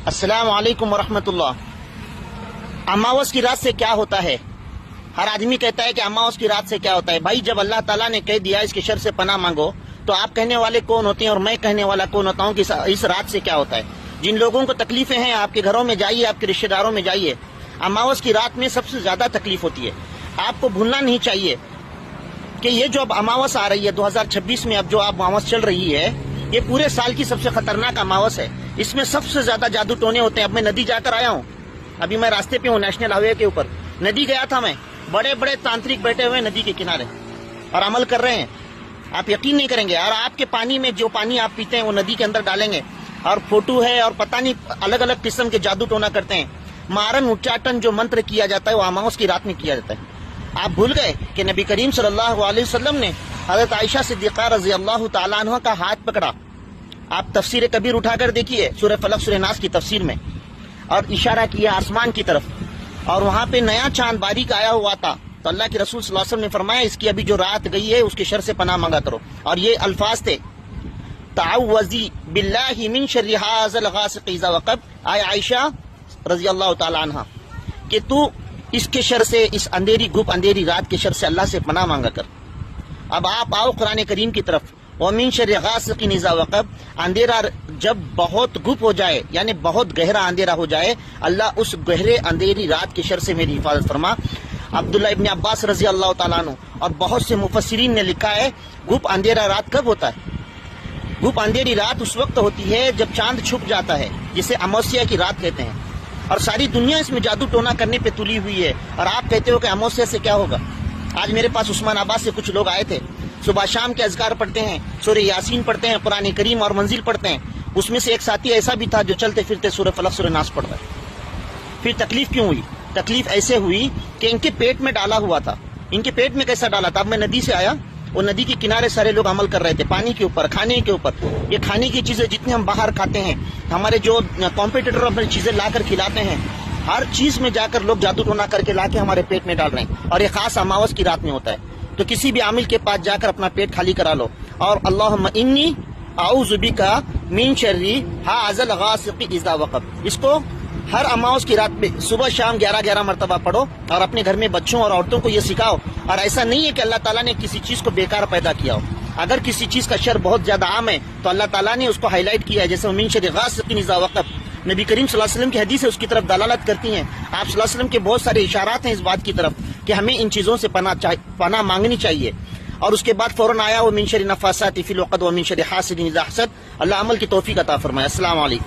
السلام علیکم ورحمۃ اللہ۔ اماوس کی رات سے کیا ہوتا ہے؟ ہر آدمی کہتا ہے کہ اماوس کی رات سے کیا ہوتا ہے۔ بھائی، جب اللہ تعالیٰ نے کہہ دیا اس کے شر سے پناہ مانگو، تو آپ کہنے والے کون ہوتے ہیں اور میں کہنے والا کون ہوتا ہوں کہ اس رات سے کیا ہوتا ہے؟ جن لوگوں کو تکلیفیں ہیں، آپ کے گھروں میں جائیے، آپ کے رشتہ داروں میں جائیے، اماوس کی رات میں سب سے زیادہ تکلیف ہوتی ہے۔ آپ کو بھولنا نہیں چاہیے کہ یہ جو اب اماوس آ رہی ہے 2026 میں، اب جو اماوس چل رہی ہے، یہ پورے سال کی سب سے خطرناک اماوس ہے۔ اس میں سب سے زیادہ جادو ٹونے ہوتے ہیں۔ اب میں ندی جا کر آیا ہوں، ابھی میں راستے پہ ہوں، نیشنل ہائی وے کے اوپر ندی گیا تھا میں۔ بڑے بڑے تانترک بیٹھے ہوئے ندی کے کنارے اور عمل کر رہے ہیں، آپ یقین نہیں کریں گے۔ اور آپ کے پانی میں جو پانی آپ پیتے ہیں وہ ندی کے اندر ڈالیں گے، اور فوٹو ہے اور پتہ نہیں الگ الگ قسم کے جادو ٹونا کرتے ہیں۔ مارن اچاٹن جو منتر کیا جاتا ہے وہ اماوس کی رات میں کیا جاتا ہے۔ آپ بھول گئے کہ نبی کریم صلی اللہ علیہ وسلم نے حضرت عائشہ صدیقہ رضی اللہ تعالیٰ عنہ کا ہاتھ پکڑا۔ آپ تفسیر کبیر اٹھا کر دیکھیے، سورہ فلق سورہ ناس کی تفسیر میں، اور اشارہ کیا آسمان کی طرف، اور وہاں پہ نیا چاند باریک آیا ہوا تھا۔ تو اللہ کے رسول صلی اللہ علیہ وسلم نے فرمایا اس کی ابھی جو رات گئی ہے اس کے شر سے پناہ مانگا کرو، اور یہ الفاظ تھے تعوذی باللہ من شر ھذا الغاسق اذا وقب، آئے عائشہ رضی اللہ تعالی عنہ کہ تو اس کے شر سے، اس اندھیری گپ اندھیری رات کے شر سے اللہ سے پناہ مانگا کر۔ اب آپ آؤ قرآن کریم کی طرف، وَمِن شَرِّ غَاسِقٍ اِذَا وَقَبَ، اندھیرا جب بہت گپ ہو جائے، یعنی بہت گہرا اندھیرا ہو جائے، اللہ اس گہرے اندھیری رات کے شر سے میری حفاظت فرما۔ عبداللہ ابن عباس رضی اللہ تعالیٰ عنہ اور بہت سے مفسرین نے لکھا ہے گپ اندھیرا رات کب ہوتا ہے؟ گپ اندھیری رات اس وقت ہوتی ہے جب چاند چھپ جاتا ہے، جسے اموسیا کی رات کہتے ہیں، اور ساری دنیا اس میں جادو ٹونا کرنے پہ تلی ہوئی ہے، اور آپ کہتے ہو کہ اموسیا سے کیا ہوگا؟ آج میرے پاس عثمان آباد سے کچھ لوگ آئے تھے، صبح شام کے اذکار پڑھتے ہیں، سورہ یاسین پڑھتے ہیں، قرآن کریم اور منزل پڑھتے ہیں۔ اس میں سے ایک ساتھی ایسا بھی تھا جو چلتے پھرتے سورہ فلق سورہ ناس پڑھ رہا ہے۔ پھر تکلیف کیوں ہوئی؟ تکلیف ایسے ہوئی کہ ان کے پیٹ میں ڈالا ہوا تھا۔ ان کے پیٹ میں کیسا ڈالا تھا؟ اب میں ندی سے آیا، وہ ندی کے کنارے سارے لوگ عمل کر رہے تھے، پانی کے اوپر، کھانے کے اوپر۔ یہ کھانے کی چیزیں جتنے ہم باہر کھاتے ہیں، ہمارے جو کمپیٹیٹر اپنی چیزیں لا کر کھلاتے ہیں، ہر چیز میں جا کر لوگ جادو ٹونا کر کے لا کے ہمارے پیٹ میں ڈال رہے ہیں، اور یہ خاص اماوس کی رات میں ہوتا ہے۔ تو کسی بھی عامل کے پاس جا کر اپنا پیٹ خالی کرا لو، اور اللہم انی اعوذ بک من شر ھذا الغاسق اذا وقب، اس کو ہر اماوس کی رات میں صبح شام 11 مرتبہ پڑھو، اور اپنے گھر میں بچوں اور عورتوں کو یہ سکھاؤ۔ اور ایسا نہیں ہے کہ اللہ تعالیٰ نے کسی چیز کو بیکار پیدا کیا ہو۔ اگر کسی چیز کا شر بہت زیادہ عام ہے تو اللہ تعالیٰ نے اس کو ہائی لائٹ کیا ہے، جیسے من شر غاسق اذا وقب، نبی کریم صلی اللہ علیہ وسلم کی حدیث اس کی طرف دلالت کرتی ہیں۔ آپ صلی اللہ علیہ وسلم کے بہت سارے اشارات ہیں اس بات کی طرف کہ ہمیں ان چیزوں سے پناہ مانگنی چاہیے۔ اور اس کے بعد فوراً آیا وہ من شر النفاثات فی العقد ومن شر حاسد اذا حسد۔ اللہ عمل کی توفیق عطا فرمائے۔ السلام علیکم۔